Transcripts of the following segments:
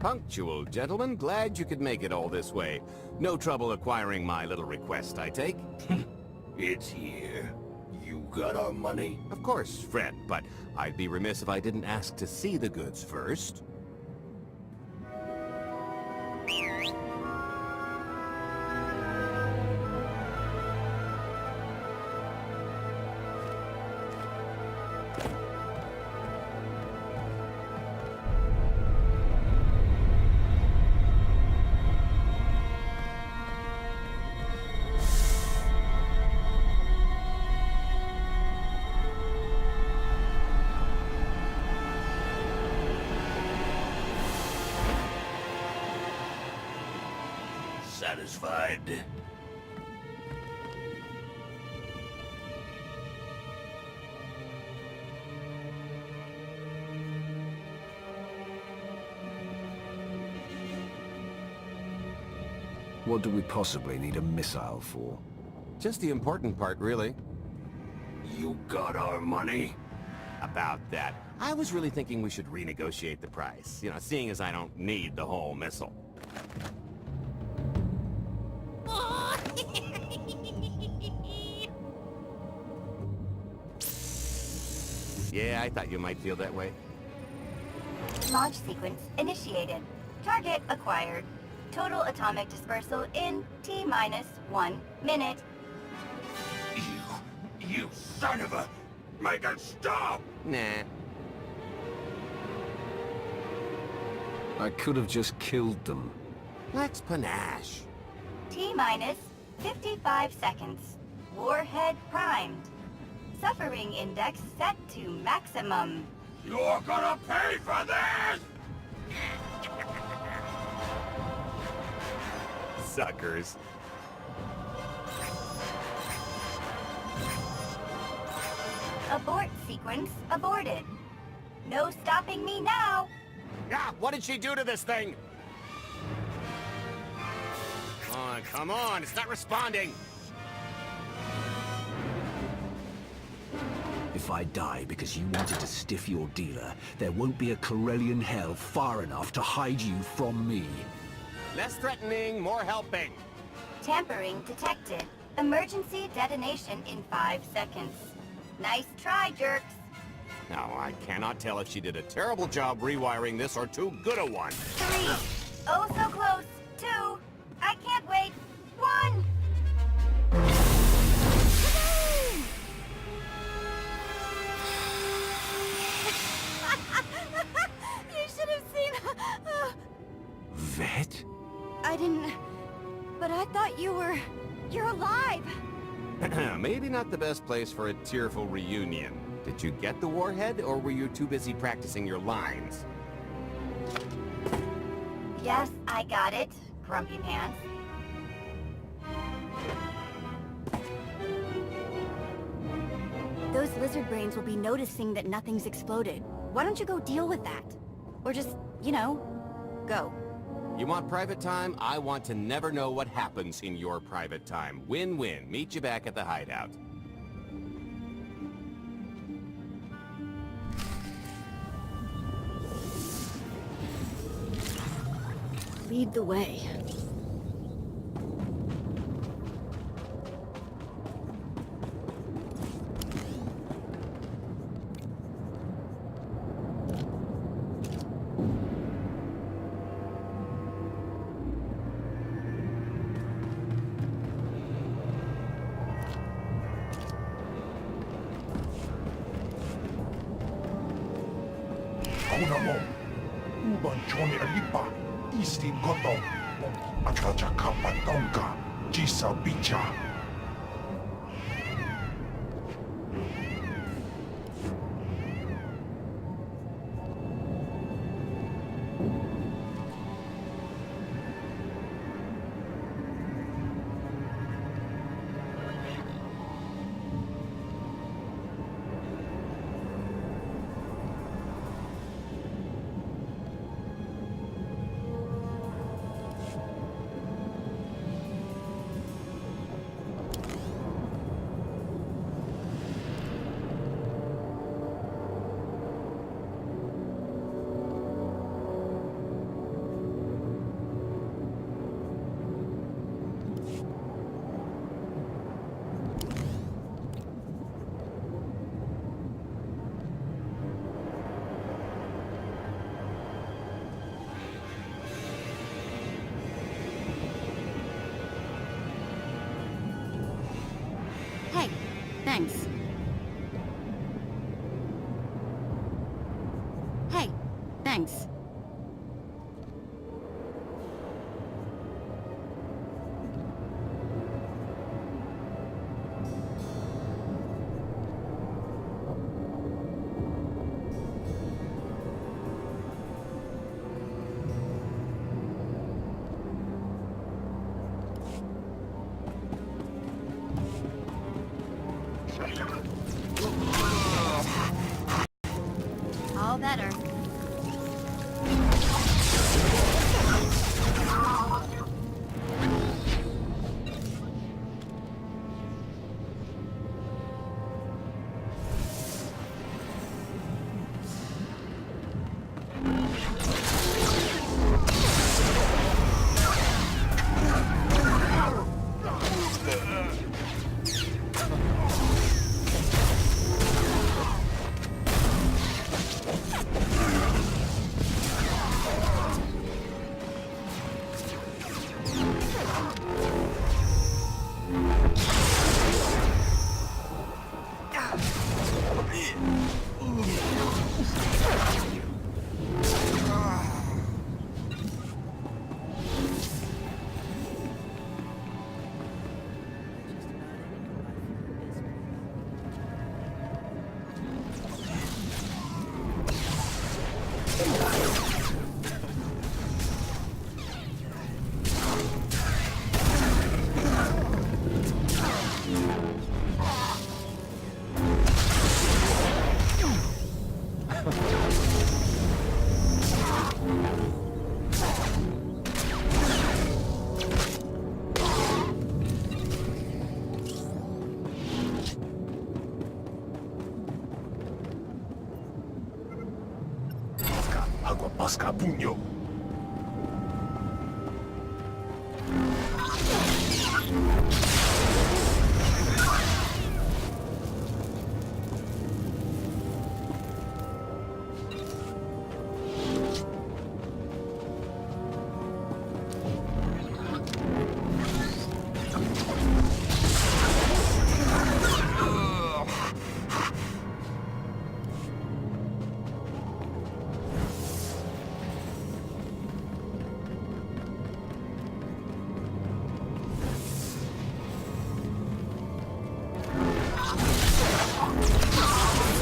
Punctual, gentlemen. Glad you could make it all this way. No trouble acquiring my little request, I take? It's here. You got our money? Of course, Fred, but I'd be remiss if I didn't ask to see the goods first. Satisfied? What do we possibly need a missile for? Just the important part, really. You got our money? About that, I was really thinking we should renegotiate the price. You know, seeing as I don't need the whole missile. Yeah, I thought you might feel that way. Launch sequence initiated. Target acquired. Total atomic dispersal in T-minus 1 minute. You son of a... Make it stop! Nah. I could have just killed them. Let's panache. T-minus 55 seconds. Warhead primed. Suffering index set to maximum. You're gonna pay for this! Suckers. Abort sequence aborted. No stopping me now. Ah, what did she do to this thing? Come on, it's not responding. If I die because you wanted to stiff your dealer, there won't be a Corellian hell far enough to hide you from me. Less threatening, more helping. Tampering detected. Emergency detonation in 5 seconds. Nice try, jerks. Now, I cannot tell if she did a terrible job rewiring this or too good a one. 3. Oh, so close. 2. I can't wait. 1. You should have seen... Vet? I didn't... But I thought you're alive. Maybe not the best place for a tearful reunion. Did you get the warhead, or were you too busy practicing your lines? Yes, I got it, Grumpy Pants. Those lizard brains will be noticing that nothing's exploded. Why don't you go deal with that? Or just, you know, go. You want private time? I want to never know what happens in your private time. Win-win. Meet you back at the hideout. Lead the way. Kunamo, uban choni alipa, istin koto, achacha kapatonka, jisa bicha. Thanks. All better. Agua pasca puño.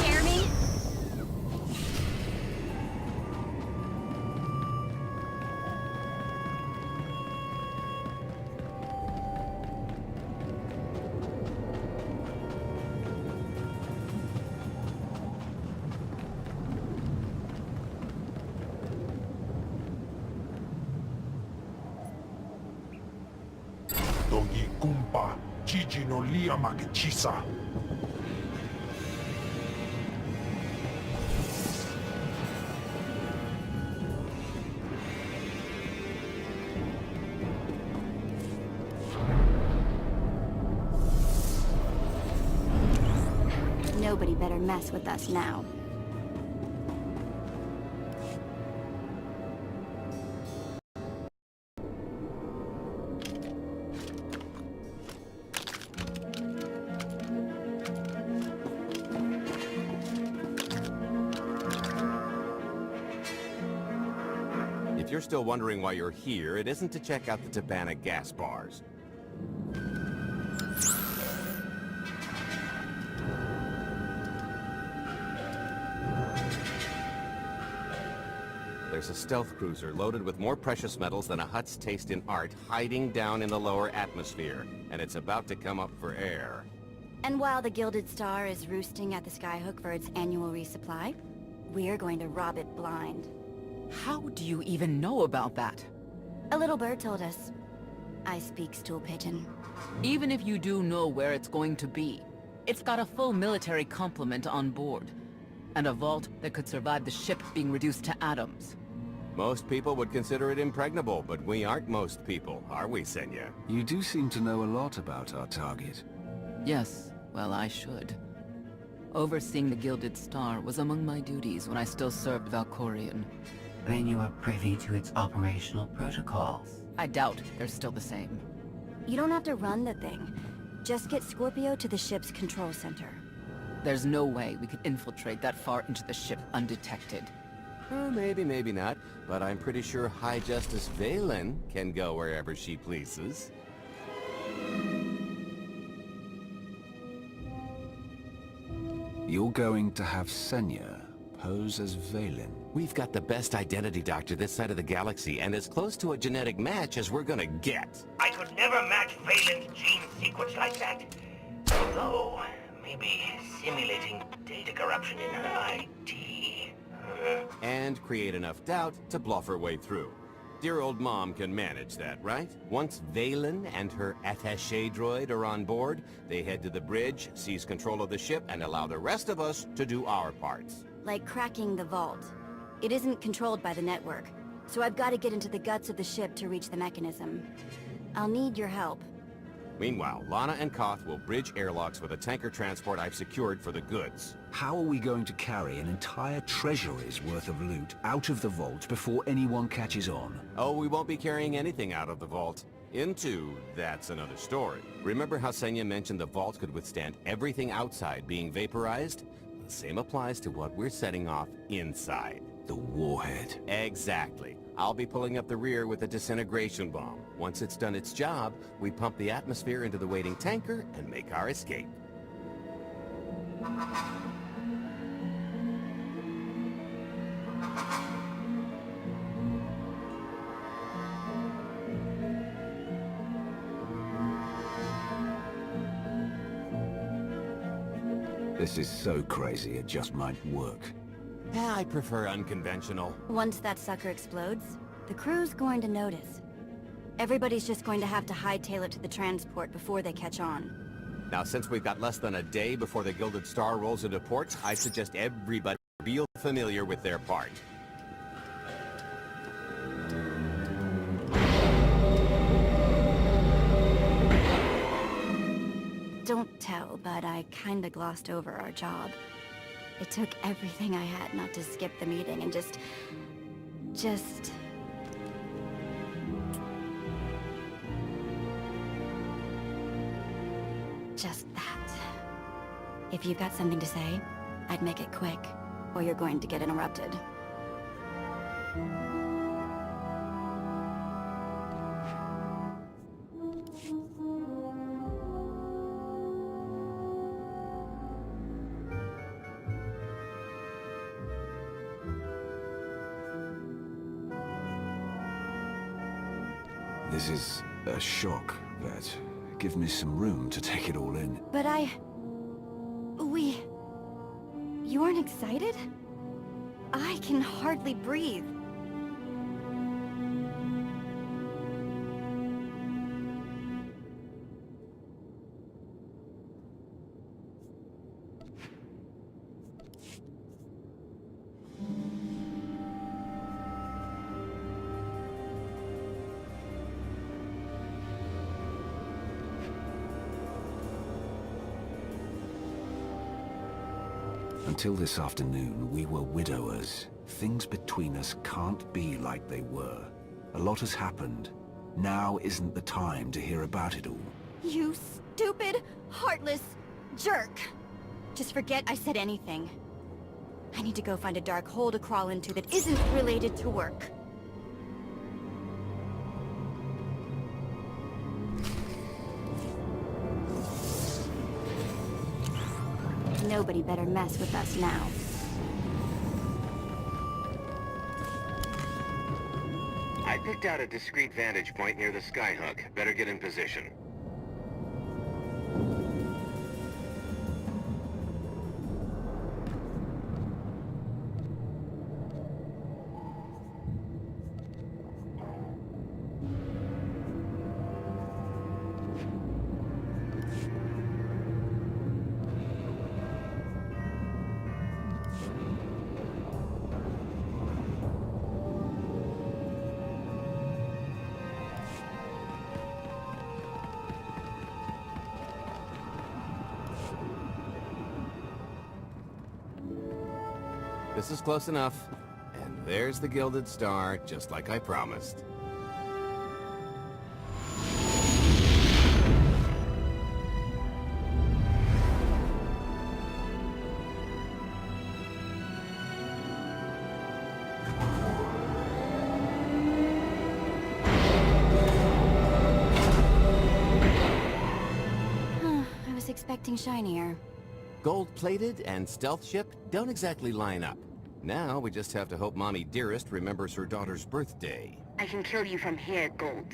Scare me? Dogi kumpa, Gigi no lia makechisa. Nobody better mess with us now. If you're still wondering why you're here, it isn't to check out the Tabana gas bars. There's a stealth cruiser loaded with more precious metals than a Hutt's taste in art hiding down in the lower atmosphere, and it's about to come up for air. And while the Gilded Star is roosting at the Skyhook for its annual resupply, we're going to rob it blind. How do you even know about that? A little bird told us. I speak stool pigeon. Even if you do know where it's going to be, it's got a full military complement on board, and a vault that could survive the ship being reduced to atoms. Most people would consider it impregnable, but we aren't most people, are we, Senya? You do seem to know a lot about our target. Yes, well, I should. Overseeing the Gilded Star was among my duties when I still served Valkorion. Then you are privy to its operational protocols. I doubt they're still the same. You don't have to run the thing. Just get Scorpio to the ship's control center. There's no way we could infiltrate that far into the ship undetected. Maybe, maybe not, but I'm pretty sure High Justice Valen can go wherever she pleases. You're going to have Senya pose as Valen. We've got the best identity doctor this side of the galaxy, and as close to a genetic match as we're gonna get. I could never match Valen's gene sequence like that. Although, maybe simulating data corruption in her IT. And create enough doubt to bluff her way through. Dear old mom can manage that, right? Once Valen and her attaché droid are on board, they head to the bridge, seize control of the ship, and allow the rest of us to do our parts. Like cracking the vault. It isn't controlled by the network, so I've got to get into the guts of the ship to reach the mechanism. I'll need your help. Meanwhile, Lana and Koth will bridge airlocks with a tanker transport I've secured for the goods. How are we going to carry an entire treasury's worth of loot out of the vault before anyone catches on? Oh, we won't be carrying anything out of the vault. Into, that's another story. Remember how Senya mentioned the vault could withstand everything outside being vaporized? The same applies to what we're setting off inside. The warhead. Exactly. I'll be pulling up the rear with a disintegration bomb. Once it's done its job, we pump the atmosphere into the waiting tanker and make our escape. This is so crazy it just might work. Yeah, I prefer unconventional. Once that sucker explodes, the crew's going to notice. Everybody's just going to have to hightail it to the transport before they catch on. Now, since we've got less than a day before the Gilded Star rolls into ports, I suggest everybody be familiar with their part. Don't tell, but I kinda glossed over our job. It took everything I had not to skip the meeting and just that. If you've got something to say, I'd make it quick, or you're going to get interrupted. This is a shock, Vet. Give me some room to take it all in. But you aren't excited? I can hardly breathe. Until this afternoon, we were widowers. Things between us can't be like they were. A lot has happened. Now isn't the time to hear about it all. You stupid, heartless jerk! Just forget I said anything. I need to go find a dark hole to crawl into that isn't related to work. Nobody better mess with us now. I picked out a discreet vantage point near the skyhook. Better get in position. This is close enough. And there's the Gilded Star, just like I promised. expecting shinier. Gold-plated and stealth ship don't exactly line up. Now we just have to hope Mommy Dearest remembers her daughter's birthday. I can kill you from here, Gold.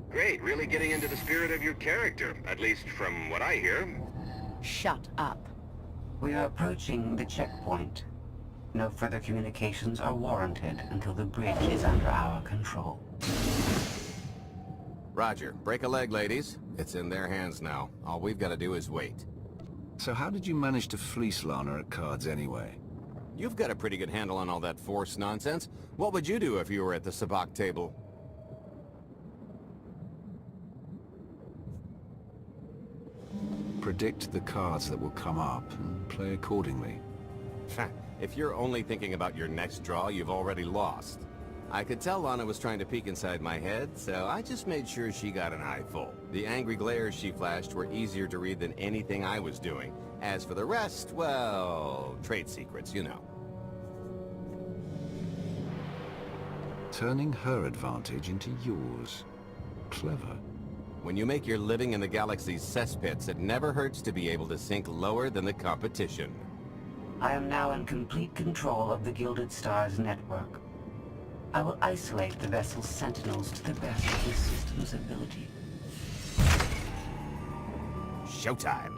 Great, really getting into the spirit of your character, at least from what I hear. Shut up. We are approaching the checkpoint. No further communications are warranted until the bridge is under our control. Roger. Break a leg, ladies. It's in their hands now. All we've got to do is wait. So how did you manage to fleece Lana at cards anyway? You've got a pretty good handle on all that Force nonsense. What would you do if you were at the sabacc table? Predict the cards that will come up and play accordingly. If you're only thinking about your next draw, you've already lost. I could tell Lana was trying to peek inside my head, so I just made sure she got an eye full. The angry glares she flashed were easier to read than anything I was doing. As for the rest, well, trade secrets, you know. Turning her advantage into yours. Clever. When you make your living in the galaxy's cesspits, it never hurts to be able to sink lower than the competition. I am now in complete control of the Gilded Stars network. I will isolate the vessel's sentinels to the best of the system's ability. Showtime!